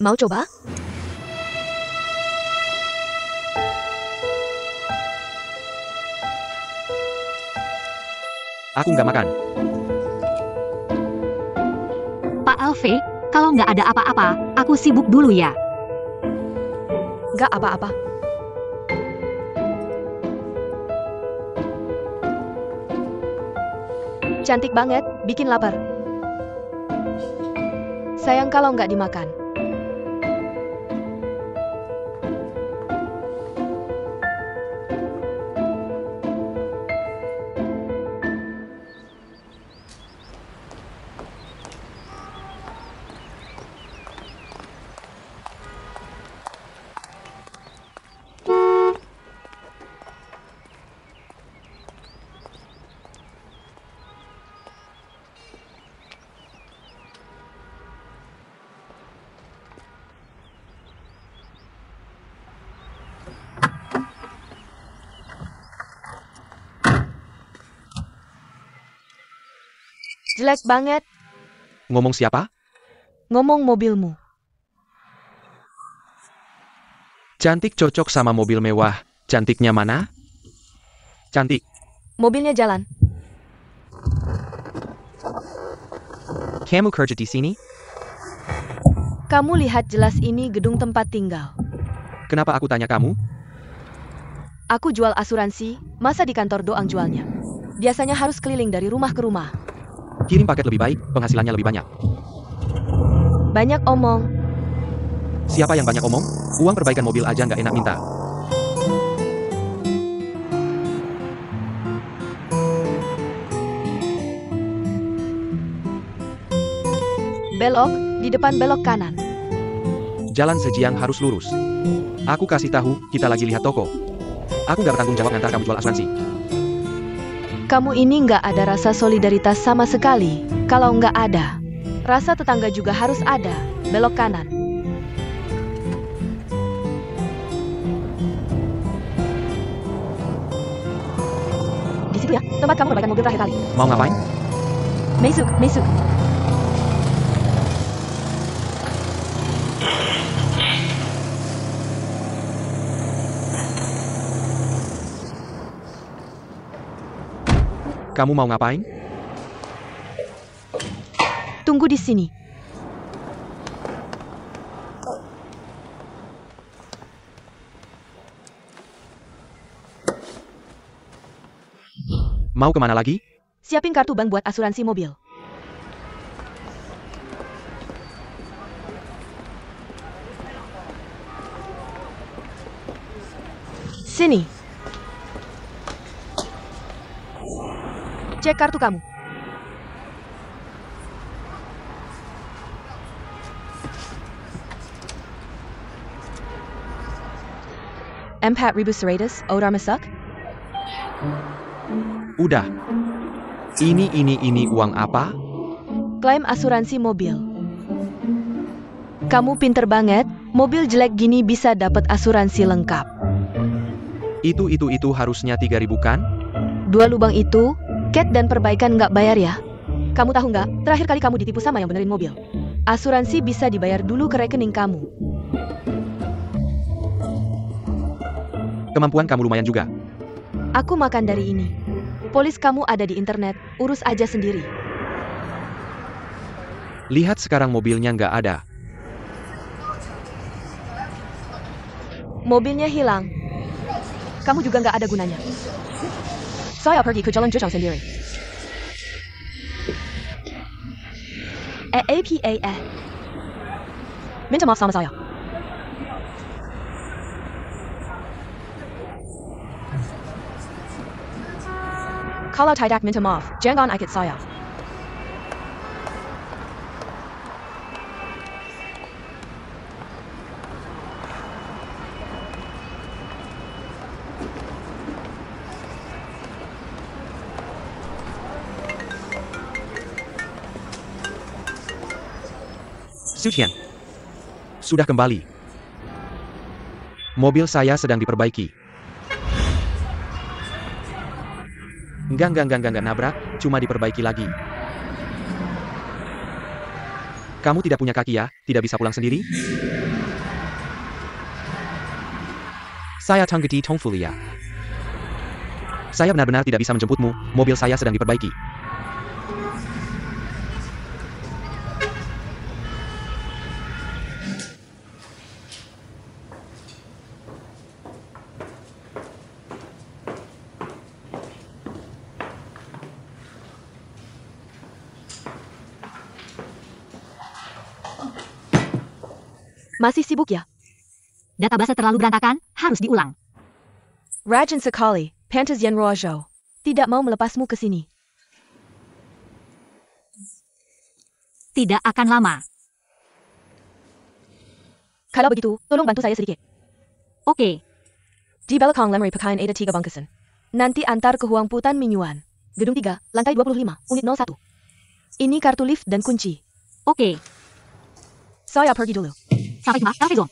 Mau coba? Aku nggak makan. Pak Alve, kalau nggak ada apa-apa, aku sibuk dulu ya. Nggak apa-apa. Cantik banget, bikin lapar. Sayang kalau nggak dimakan. Jelek banget. Ngomong siapa? Ngomong mobilmu. Cantik cocok sama mobil mewah. Cantiknya mana? Cantik. Mobilnya jalan. Kamu kerja di sini? Kamu lihat jelas ini gedung tempat tinggal. Kenapa aku tanya kamu? Aku jual asuransi, masa di kantor doang jualnya? Biasanya harus keliling dari rumah ke rumah. Kirim paket lebih baik, penghasilannya lebih banyak. Banyak omong. Siapa yang banyak omong? Uang perbaikan mobil aja nggak enak minta. Belok, di depan belok kanan. Jalan sejiang harus lurus. Aku kasih tahu, kita lagi lihat toko. Aku nggak bertanggung jawab ngantar kamu jual asuransi. Kamu ini nggak ada rasa solidaritas sama sekali. Kalau nggak ada, rasa tetangga juga harus ada. Belok kanan. Di situ ya, tempat kamu perbaikan mobil terakhir kali. Mau ngapain? Mesuk, mesuk. Kamu mau ngapain? Tunggu di sini. Mau kemana lagi? Siapin kartu bank buat asuransi mobil. Sini. Cek kartu kamu. Rp4.100 odar masak? Udah. Ini uang apa? Klaim asuransi mobil. Kamu pinter banget, mobil jelek gini bisa dapat asuransi lengkap. Itu harusnya 3.000 kan? 2 lubang itu, cat dan perbaikan nggak bayar ya. Kamu tahu nggak, terakhir kali kamu ditipu sama yang benerin mobil. Asuransi bisa dibayar dulu ke rekening kamu. Kemampuan kamu lumayan juga. Aku makan dari ini. Polis kamu ada di internet, urus aja sendiri. Lihat sekarang mobilnya nggak ada. Mobilnya hilang. Kamu juga nggak ada gunanya. Saya pergi ke jalan Jejang sendiri. Minta maaf sama saya. Kalau tidak minta maaf, jangan ikut saya. Sutian. Sudah kembali. Mobil saya sedang diperbaiki. Enggak nabrak, cuma diperbaiki lagi. Kamu tidak punya kaki ya, tidak bisa pulang sendiri? Saya Tanggedi Tongfulia. Saya benar-benar tidak bisa menjemputmu, mobil saya sedang diperbaiki. Masih sibuk ya? Database terlalu berantakan, harus diulang. Rajin sekali, pantas Yan Rojo. Tidak mau melepasmu ke sini. Tidak akan lama. Kalau begitu, tolong bantu saya sedikit. Oke, Di belakang lemari pakaian ada 3 bangkasan. Nanti antar ke Huang Putan Minyuan. Gedung 3, lantai 25, unit 01. Ini kartu lift dan kunci. oke. Saya pergi dulu. Sampai jumpa, Elfezo.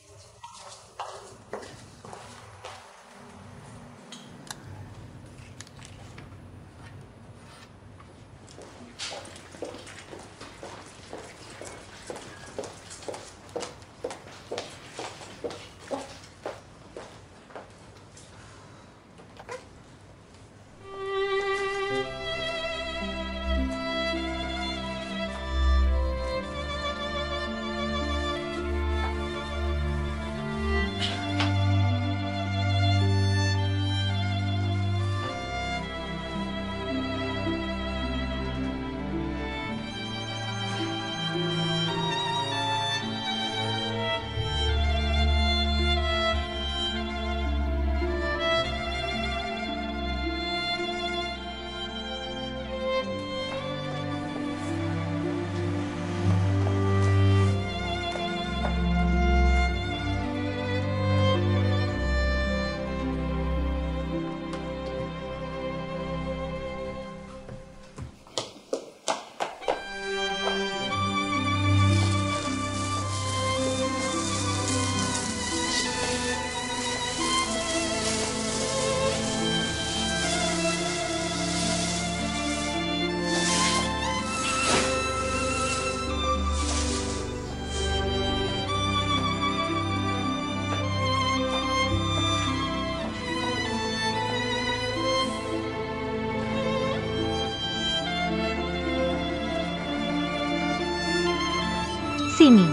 Sini.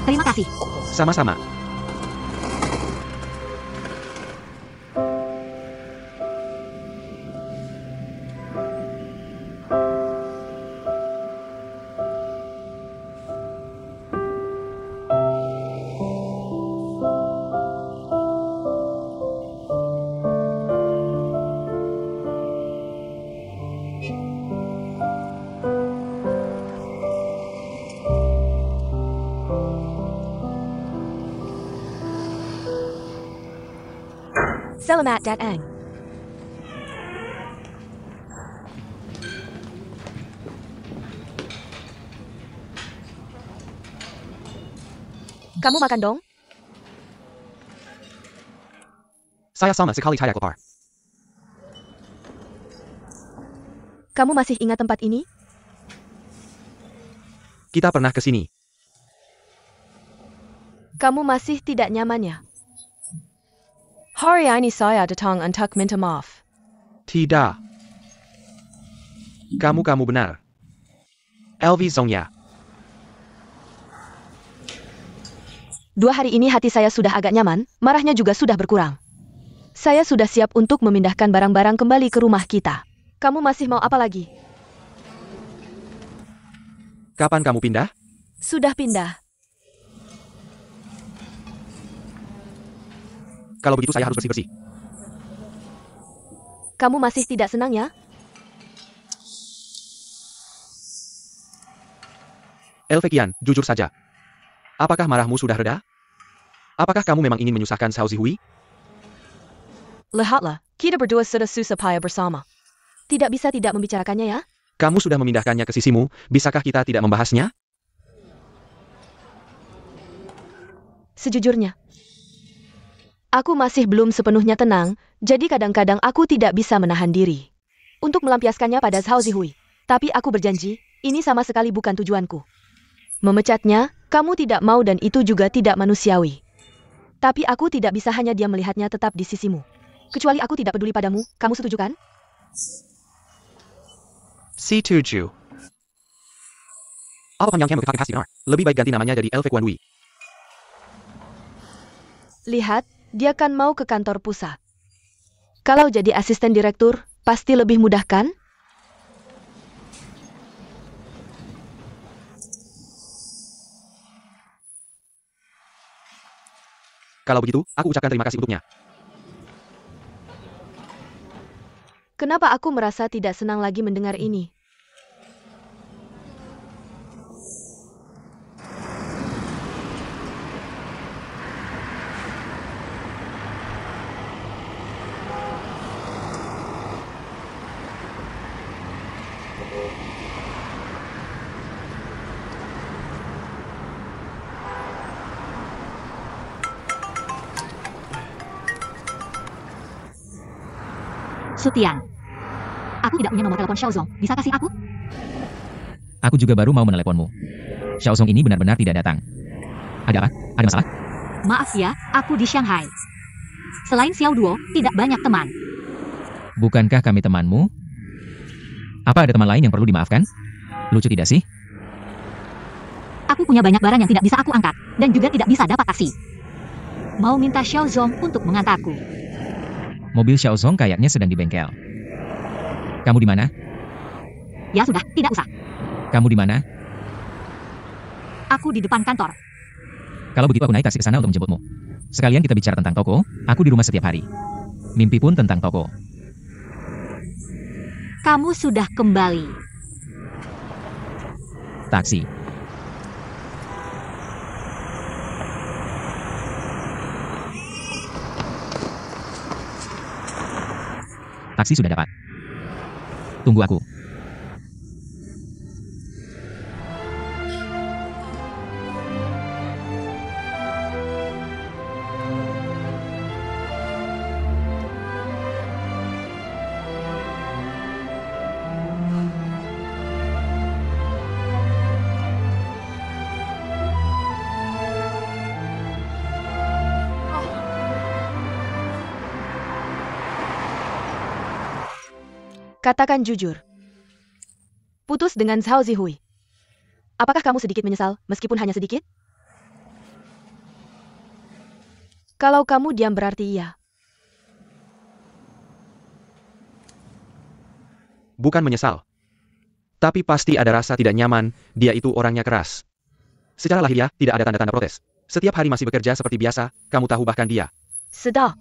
Terima kasih. Sama-sama. Selamat datang. Kamu makan dong? Saya sama sekali tidak lapar. Kamu masih ingat tempat ini? Kita pernah ke sini. Kamu masih tidak nyaman ya? Hari ini saya datang untuk minta maaf. Tidak. Kamu benar. Elvi Zongya. 2 hari ini hati saya sudah agak nyaman, marahnya juga sudah berkurang. Saya sudah siap untuk memindahkan barang-barang kembali ke rumah kita. Kamu masih mau apa lagi? Kapan kamu pindah? Sudah pindah. Kalau begitu saya harus bersih-bersih. Kamu masih tidak senang ya? Elvekian, jujur saja. Apakah marahmu sudah reda? Apakah kamu memang ingin menyusahkan Xiao Zihui? Lihatlah, kita berdua sudah susah payah bersama. Tidak bisa tidak membicarakannya ya? Kamu sudah memindahkannya ke sisimu, bisakah kita tidak membahasnya? Sejujurnya, aku masih belum sepenuhnya tenang, jadi kadang-kadang aku tidak bisa menahan diri untuk melampiaskannya pada Zhao Zihui. Tapi aku berjanji, ini sama sekali bukan tujuanku. Memecatnya, kamu tidak mau dan itu juga tidak manusiawi. Tapi aku tidak bisa hanya diam melihatnya tetap di sisimu. Kecuali aku tidak peduli padamu, kamu setuju kan? Setuju. Apa panjangnya begitu pasti benar? Lebih baik ganti namanya jadi Elfe Quan Wei. Lihat, dia kan mau ke kantor pusat. Kalau jadi asisten direktur, pasti lebih mudah kan? Kalau begitu, aku ucapkan terima kasih untuknya. Kenapa aku merasa tidak senang lagi mendengar ini? Sutian. Aku tidak punya nomor telepon Xiaozong. Bisa kasih aku? Aku juga baru mau meneleponmu. Xiaozong ini benar-benar tidak datang. Ada apa? Ada masalah? Maaf ya, aku di Shanghai. Selain Xiao Duo, tidak banyak teman. Bukankah kami temanmu? Apa ada teman lain yang perlu dimaafkan? Lucu tidak sih? Aku punya banyak barang yang tidak bisa aku angkat, dan juga tidak bisa dapat taksi. Mau minta Xiaozong untuk mengantarku. Mobil Xiaozong kayaknya sedang di bengkel. Kamu di mana? Ya sudah, tidak usah. Kamu di mana? Aku di depan kantor. Kalau begitu aku naik taksi ke sana untuk menjemputmu. Sekalian kita bicara tentang toko, aku di rumah setiap hari. Mimpi pun tentang toko. Kamu sudah kembali. Taksi. Taksi sudah dapat. Tunggu aku. Katakan jujur. Putus dengan Zhao Zihui. Apakah kamu sedikit menyesal, meskipun hanya sedikit? Kalau kamu diam berarti iya. Bukan menyesal. Tapi pasti ada rasa tidak nyaman, dia itu orangnya keras. Secara lahiriah, tidak ada tanda-tanda protes. Setiap hari masih bekerja seperti biasa, kamu tahu bahkan dia. Sedap.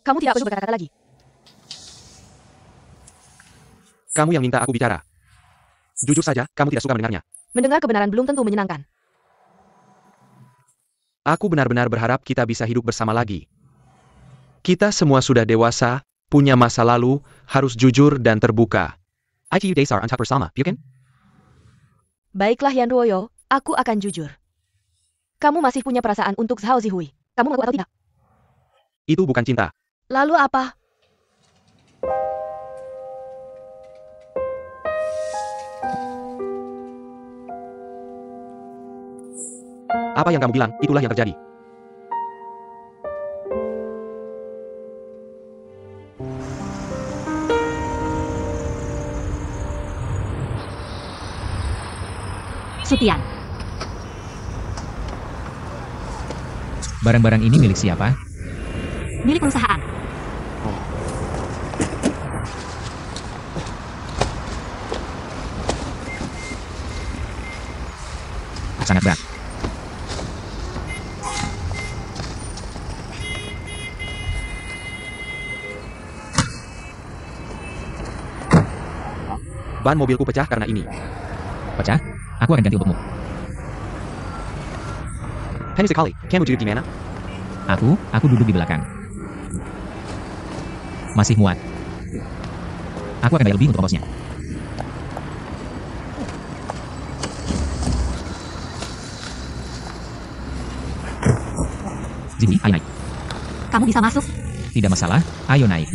Kamu tidak perlu berkata-kata lagi. Kamu yang minta aku bicara. Jujur saja, kamu tidak suka mendengarnya. Mendengar kebenaran belum tentu menyenangkan. Aku benar-benar berharap kita bisa hidup bersama lagi. Kita semua sudah dewasa, punya masa lalu, harus jujur dan terbuka. ITU Desar Antap bersama, bukan? Baiklah Yan Ruoyo, aku akan jujur. Kamu masih punya perasaan untuk Zhao Zihui. Kamu mengaku atau tidak? Itu bukan cinta. Lalu apa? Apa yang kamu bilang, itulah yang terjadi. Sutian. Barang-barang ini milik siapa? Milik perusahaan. Sangat berat. Ban mobilku pecah karena ini. Pecah? Aku akan ganti untukmu. Hanya sekali, kamu duduk di mana? Aku duduk di belakang. Masih muat. Aku akan bayar lebih untuk ongkosnya. Jimmy, ayo naik. Kamu bisa masuk? Tidak masalah, ayo naik.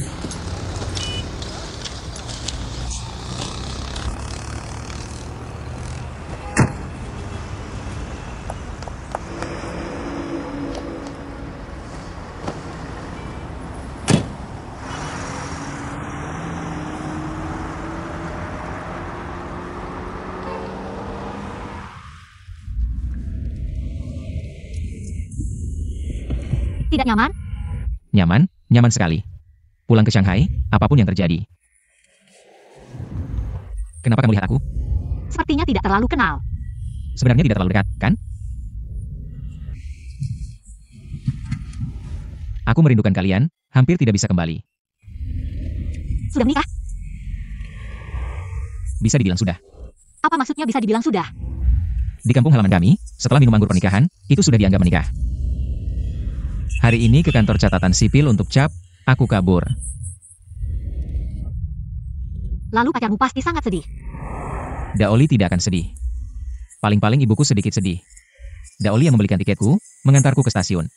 Tidak nyaman? Nyaman, nyaman sekali. Pulang ke Shanghai, apapun yang terjadi. Kenapa kamu lihat aku? Sepertinya tidak terlalu kenal. Sebenarnya tidak terlalu dekat, kan? Aku merindukan kalian, hampir tidak bisa kembali. Sudah menikah? Bisa dibilang sudah. Apa maksudnya bisa dibilang sudah? Di kampung halaman kami, setelah minum anggur pernikahan, itu sudah dianggap menikah. Hari ini ke kantor catatan sipil untuk cap, aku kabur. Lalu pacarmu pasti sangat sedih. Daoli tidak akan sedih. Paling-paling ibuku sedikit sedih. Daoli yang membelikan tiketku, mengantarku ke stasiun.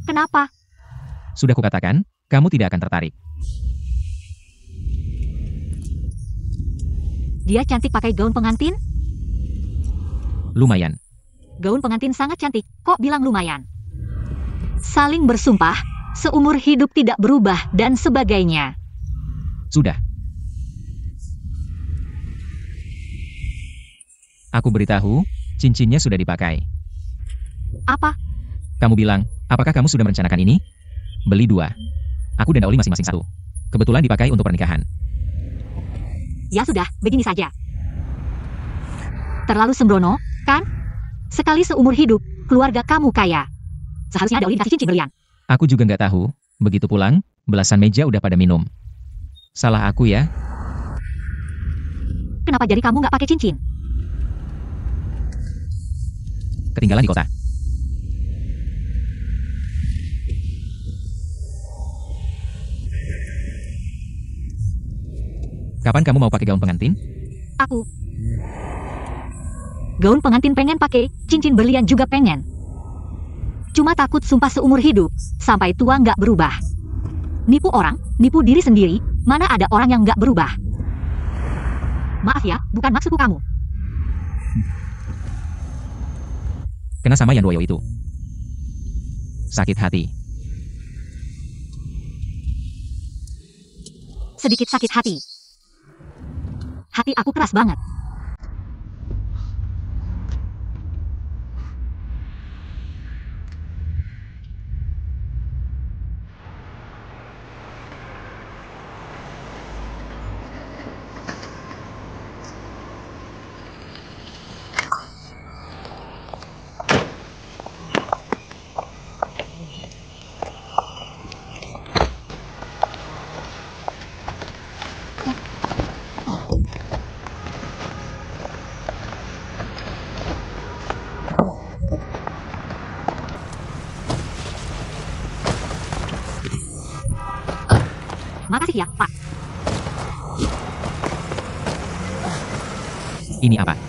Kenapa? Sudah kukatakan, kamu tidak akan tertarik. Dia cantik pakai gaun pengantin? Lumayan. Gaun pengantin sangat cantik, kok bilang lumayan? Saling bersumpah, seumur hidup tidak berubah, dan sebagainya. Sudah. Aku beritahu, cincinnya sudah dipakai. Apa? Kamu bilang, apakah kamu sudah merencanakan ini? Beli 2. Aku dan Daoli masing-masing 1. Kebetulan dipakai untuk pernikahan. Ya sudah, begini saja. Terlalu sembrono, kan? Sekali seumur hidup, keluarga kamu kaya. Seharusnya Daoli dikasih cincin berlian. Aku juga nggak tahu, begitu pulang, belasan meja udah pada minum. Salah aku ya? Kenapa jadi kamu nggak pakai cincin? Ketinggalan di kota. Kapan kamu mau pakai gaun pengantin? Aku. Gaun pengantin pengen pakai, cincin berlian juga pengen. Cuma takut sumpah seumur hidup, sampai tua nggak berubah. Nipu orang, nipu diri sendiri, mana ada orang yang nggak berubah. Maaf ya, bukan maksudku kamu. Kena sama Yan Duoyo itu. Sakit hati. Sedikit sakit hati. Hati aku keras banget. Makasih ya, Pak. Ini apa?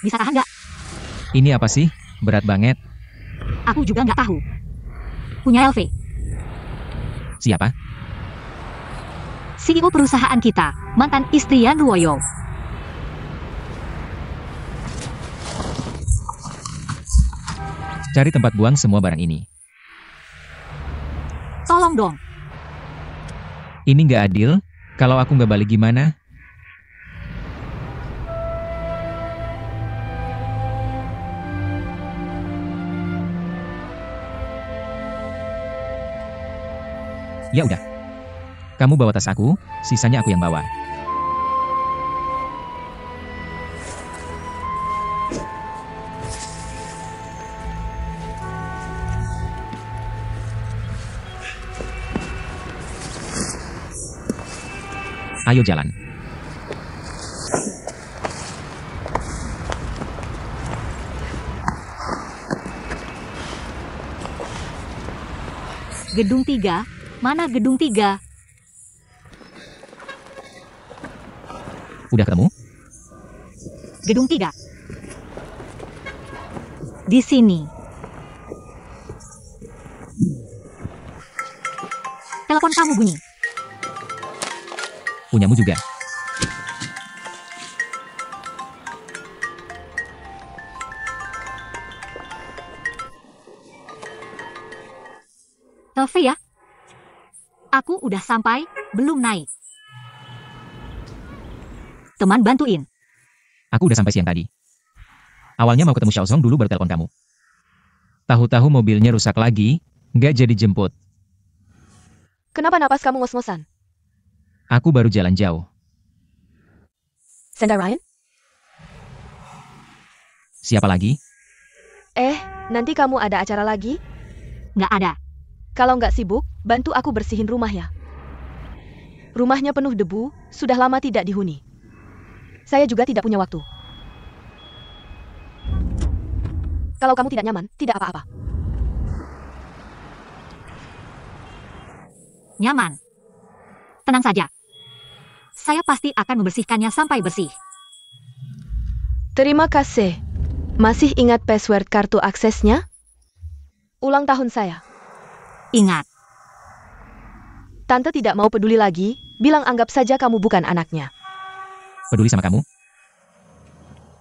Bisa tahan nggak? Ini apa sih? Berat banget. Aku juga nggak tahu. Punya LV. Siapa? CEO perusahaan kita, mantan istri Yan Duoyo. Cari tempat buang semua barang ini. Tolong dong. Ini nggak adil. Kalau aku nggak balik gimana? Ya udah. Kamu bawa tas aku, sisanya aku yang bawa. Ayo jalan. Gedung 3? Mana gedung 3? Udah ketemu? Gedung 3. Di sini. Telepon kamu bunyi. Punyamu juga. Telepon ya. Aku udah sampai, belum naik. Teman bantuin. Aku udah sampai siang tadi. Awalnya mau ketemu Xiaozong dulu baru telepon kamu. Tahu-tahu mobilnya rusak lagi, nggak jadi jemput. Kenapa napas kamu ngos-ngosan? Aku baru jalan jauh. Senda Ryan? Siapa lagi? Nanti kamu ada acara lagi? Nggak ada. Kalau nggak sibuk, bantu aku bersihin rumah ya. Rumahnya penuh debu, sudah lama tidak dihuni. Saya juga tidak punya waktu. Kalau kamu tidak nyaman, tidak apa-apa. Nyaman. Tenang saja. Saya pasti akan membersihkannya sampai bersih. Terima kasih. Masih ingat password kartu aksesnya? Ulang tahun saya. Ingat. Tante tidak mau peduli lagi, bilang anggap saja kamu bukan anaknya. Peduli sama kamu?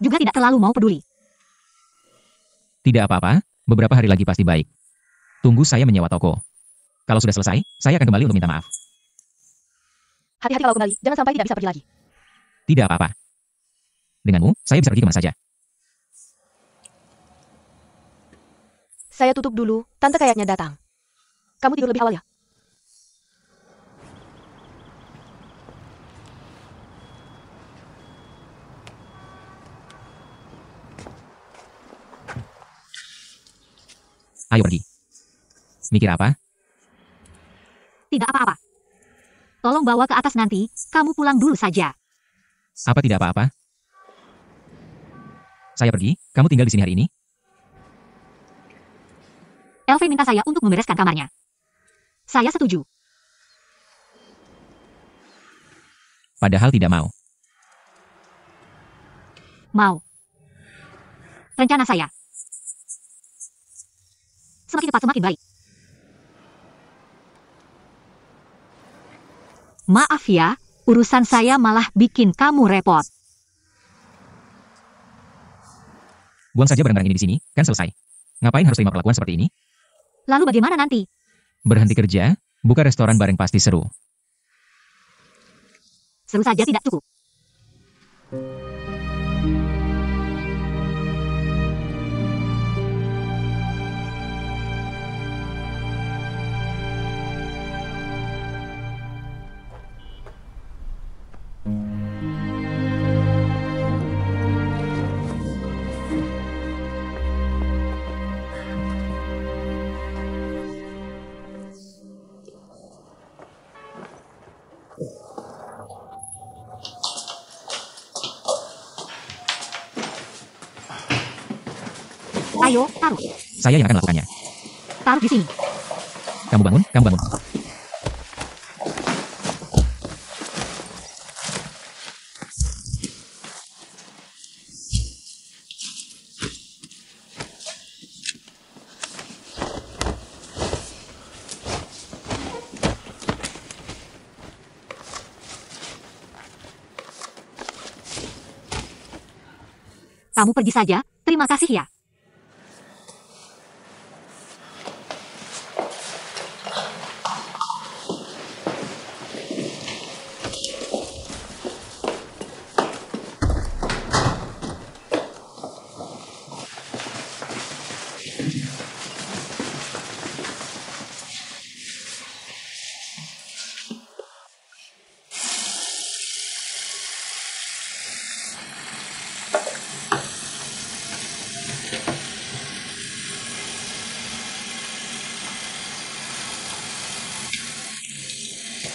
Juga tidak terlalu mau peduli. Tidak apa-apa, beberapa hari lagi pasti baik. Tunggu saya menyewa toko. Kalau sudah selesai, saya akan kembali untuk minta maaf. Hati-hati kalau kembali, jangan sampai tidak bisa pergi lagi. Tidak apa-apa. Denganmu, saya bisa pergi kemana saja. Saya tutup dulu, tante kayaknya datang. Kamu tidur lebih awal ya? Ayo pergi. Mikir apa? Tidak apa-apa. Tolong bawa ke atas nanti, kamu pulang dulu saja. Apa tidak apa-apa? Saya pergi, kamu tinggal di sini hari ini? Elve minta saya untuk membereskan kamarnya. Saya setuju. Padahal tidak mau. Mau. Rencana saya. Semakin cepat semakin baik. Maaf ya, urusan saya malah bikin kamu repot. Buang saja barang-barang ini di sini, kan selesai. Ngapain harus terima perlakuan seperti ini? Lalu bagaimana nanti? Berhenti kerja, buka restoran bareng pasti seru. Seru saja tidak cukup. Ayo, taruh. Saya yang akan melakukannya. Taruh di sini. Kamu bangun, kamu bangun. Kamu pergi saja, terima kasih ya.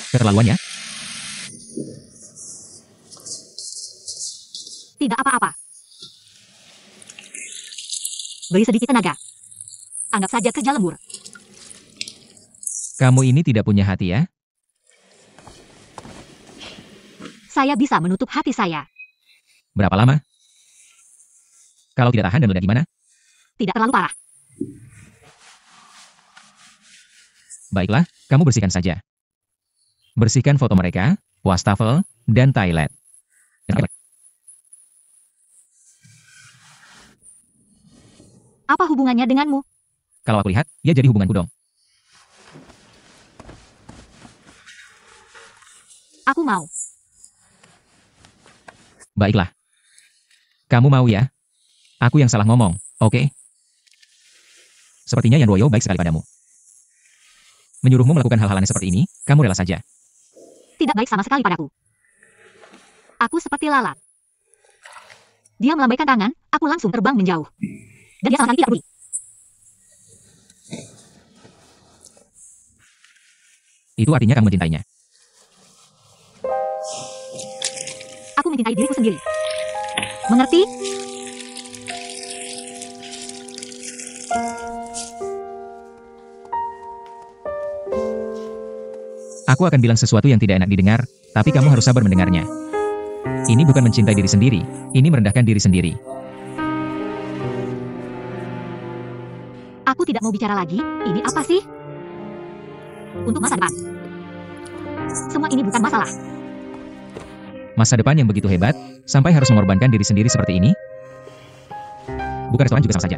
Keterlaluan ya? Tidak apa-apa. Beri sedikit tenaga. Anggap saja kerja lembur. Kamu ini tidak punya hati ya? Saya bisa menutup hati saya. Berapa lama? Kalau tidak tahan dan meledak gimana? Tidak terlalu parah. Baiklah, kamu bersihkan saja. Bersihkan foto mereka, wastafel, dan toilet. Apa hubungannya denganmu? Kalau aku lihat, ya jadi hubunganku dong. Aku mau. Baiklah. Kamu mau ya? Aku yang salah ngomong, oke? Sepertinya Yan Ruoyo baik sekali padamu. Menyuruhmu melakukan hal-hal aneh seperti ini, kamu rela saja. Tidak baik sama sekali padaku. Aku seperti lalat. Dia melambaikan tangan, aku langsung terbang menjauh. Dan dia sama sekali tidak peduli. Itu artinya kamu mencintainya. Aku mencintai diriku sendiri. Mengerti? Aku akan bilang sesuatu yang tidak enak didengar, tapi kamu harus sabar mendengarnya. Ini bukan mencintai diri sendiri, ini merendahkan diri sendiri. Aku tidak mau bicara lagi, ini apa sih? Untuk masa depan. Semua ini bukan masalah. Masa depan yang begitu hebat, sampai harus mengorbankan diri sendiri seperti ini? Bukan restoran juga sama saja.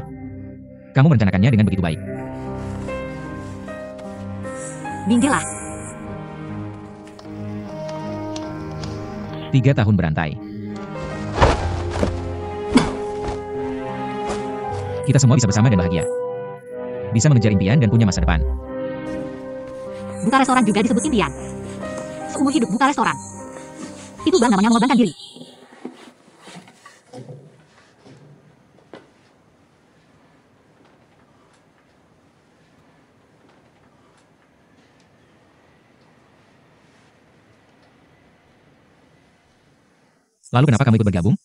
Kamu merencanakannya dengan begitu baik. Minggirlah. 3 tahun berantai. Kita semua bisa bersama dan bahagia. Bisa mengejar impian dan punya masa depan. Buka restoran juga disebut impian. Seumur hidup buka restoran. Itu bang namanya mengorbankan diri. Lalu kenapa kamu ikut bergabung?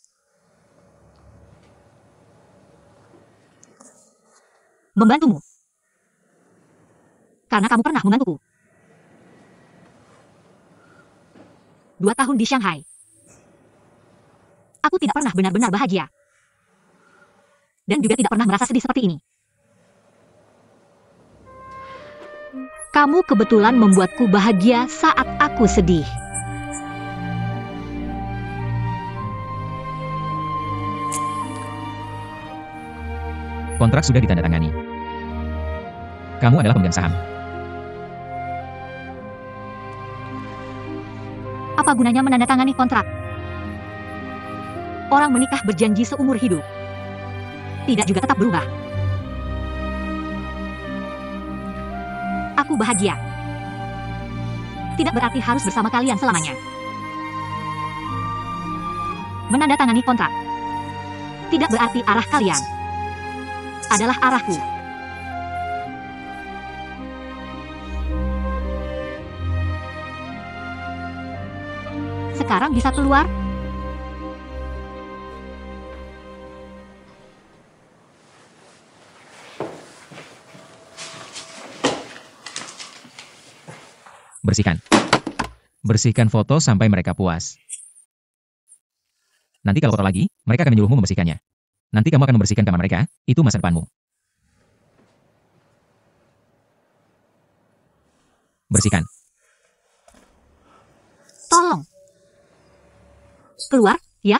Membantumu. Karena kamu pernah membantuku. 2 tahun di Shanghai. Aku tidak pernah benar-benar bahagia. Dan juga tidak pernah merasa sedih seperti ini. Kamu kebetulan membuatku bahagia saat aku sedih. Kontrak sudah ditandatangani. Kamu adalah pemegang saham. Apa gunanya menandatangani kontrak? Orang menikah berjanji seumur hidup. Tidak juga tetap berubah. Aku bahagia. Tidak berarti harus bersama kalian selamanya. Menandatangani kontrak. Tidak berarti arah kalian adalah arahku. Sekarang bisa keluar? Bersihkan. Bersihkan foto sampai mereka puas. Nanti kalau kotor lagi, mereka akan menyuruhmu membersihkannya. Nanti kamu akan membersihkan kamar mereka, itu masa depanmu. Bersihkan. Tolong. Keluar, ya?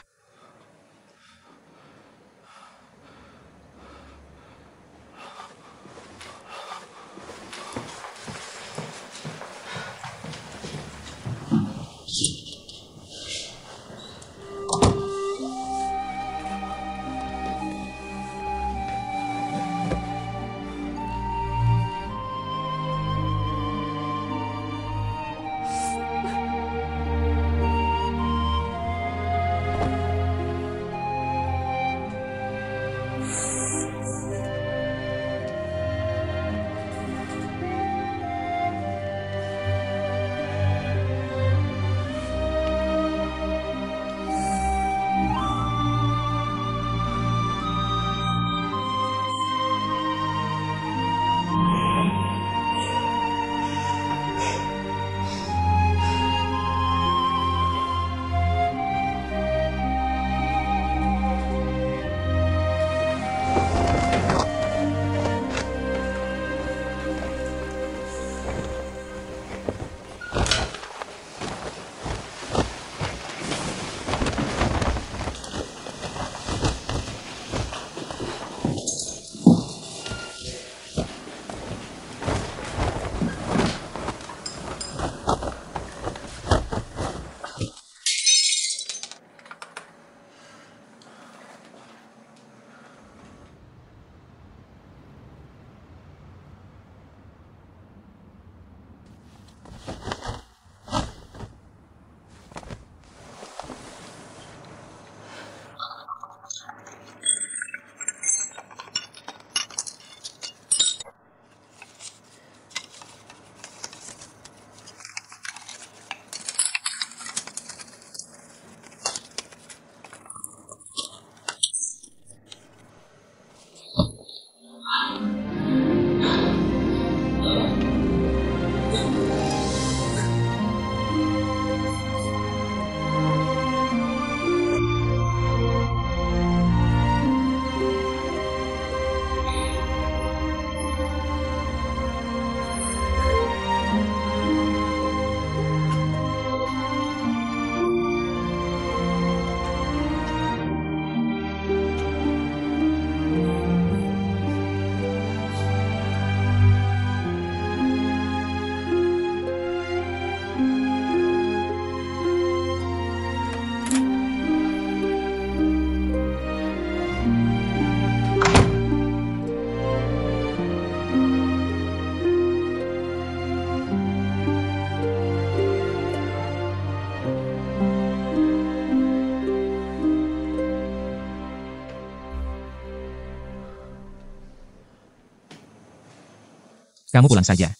Kamu pulang saja.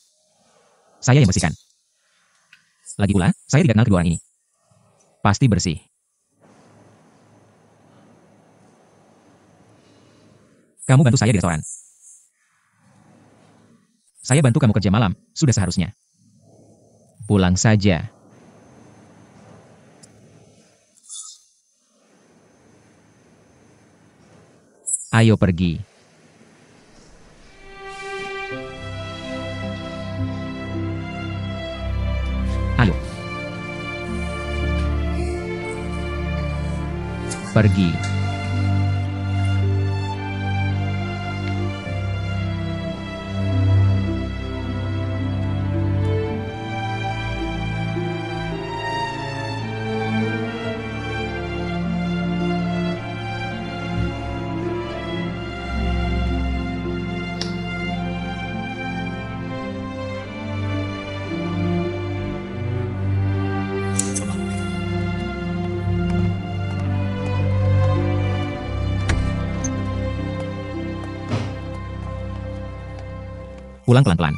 Saya yang bersihkan. Lagi pula, saya tidak kenal kedua orang ini. Pasti bersih. Kamu bantu saya di restoran. Saya bantu kamu kerja malam, sudah seharusnya. Pulang saja. Ayo pergi. Ayo. Pergi. Pulang pelan-pelan.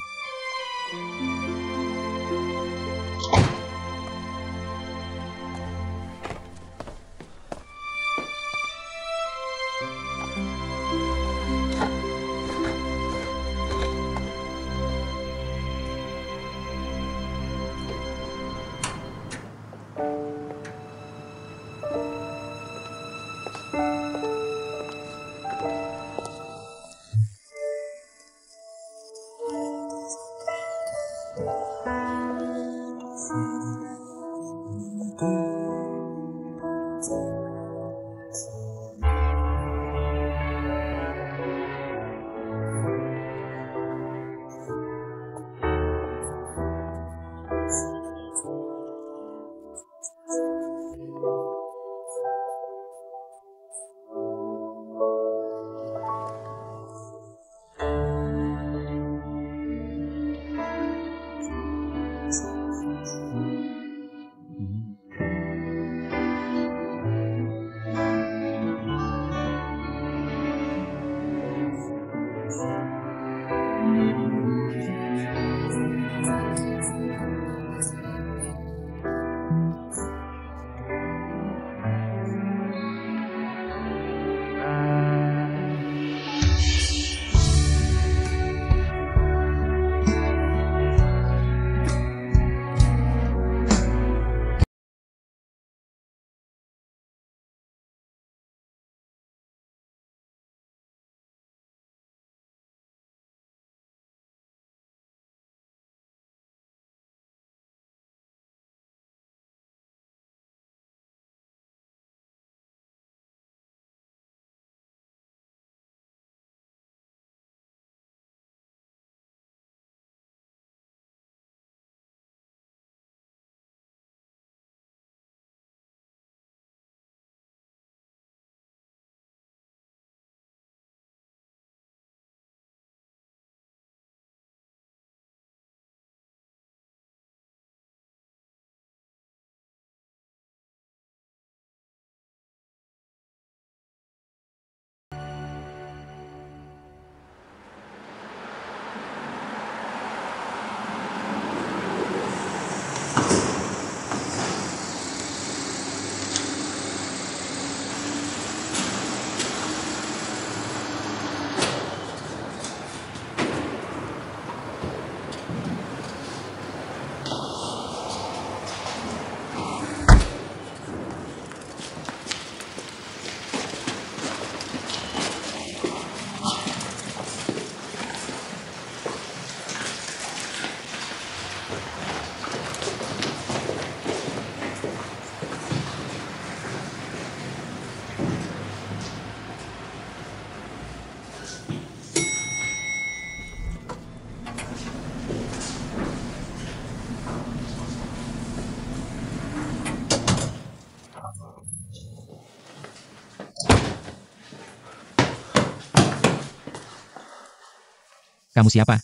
Kamu siapa?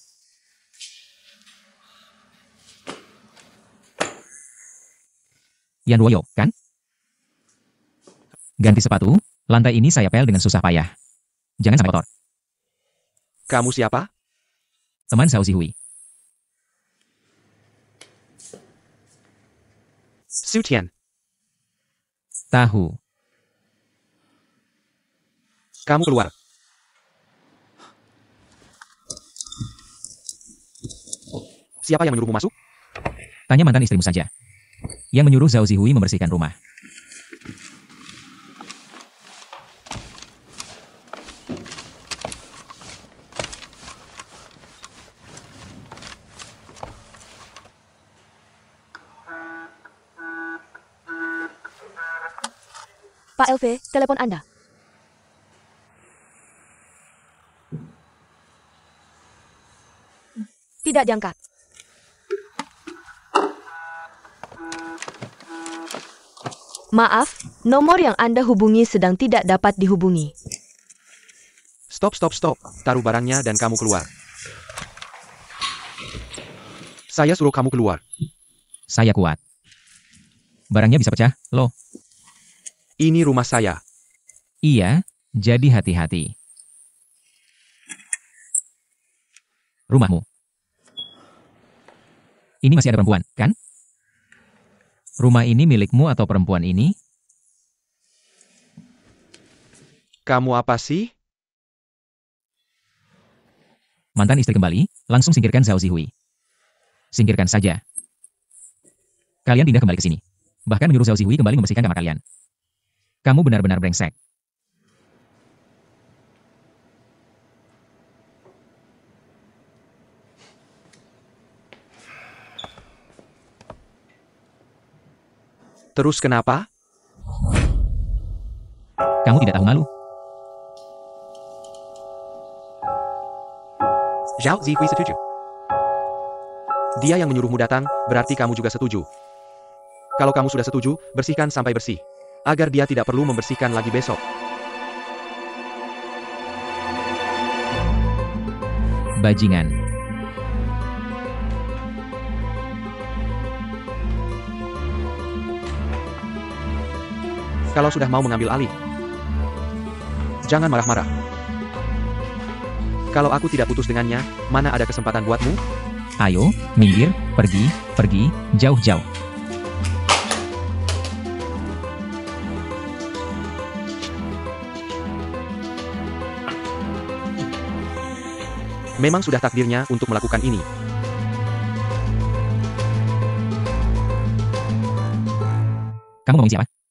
Yan Ruoyo, kan? Ganti sepatu, lantai ini saya pel dengan susah payah. Jangan sampai kotor. Kamu siapa? Teman Xiao Zihui. Su Tian, Tahu. kamu keluar. Siapa yang menyuruhmu masuk? Tanya mantan istrimu saja. Yang menyuruh Zhao Zihui membersihkan rumah. Pak LV, telepon Anda. Tidak diangkat. Maaf, nomor yang Anda hubungi sedang tidak dapat dihubungi. Stop. Taruh barangnya dan kamu keluar. Saya suruh kamu keluar. Saya kuat. Barangnya bisa pecah, loh. Ini rumah saya. Iya, jadi hati-hati. Rumahmu. Ini masih ada perempuan, kan? Rumah ini milikmu atau perempuan ini? Kamu apa sih? Mantan istri kembali, langsung singkirkan Zhao Zihui. Singkirkan saja. Kalian pindah kembali ke sini. Bahkan menyuruh Zhao Zihui kembali membersihkan kamar kalian. Kamu benar-benar brengsek. Terus kenapa? Kamu tidak tahu malu. Zhao Zihui setuju. Dia yang menyuruhmu datang, berarti kamu juga setuju. Kalau kamu sudah setuju, bersihkan sampai bersih. Agar dia tidak perlu membersihkan lagi besok. Bajingan. Kalau sudah mau mengambil alih, jangan marah-marah. Kalau aku tidak putus dengannya, mana ada kesempatan buatmu? Ayo, minggir, pergi, jauh-jauh. Memang sudah takdirnya untuk melakukan ini. Kamu ngomong siapa?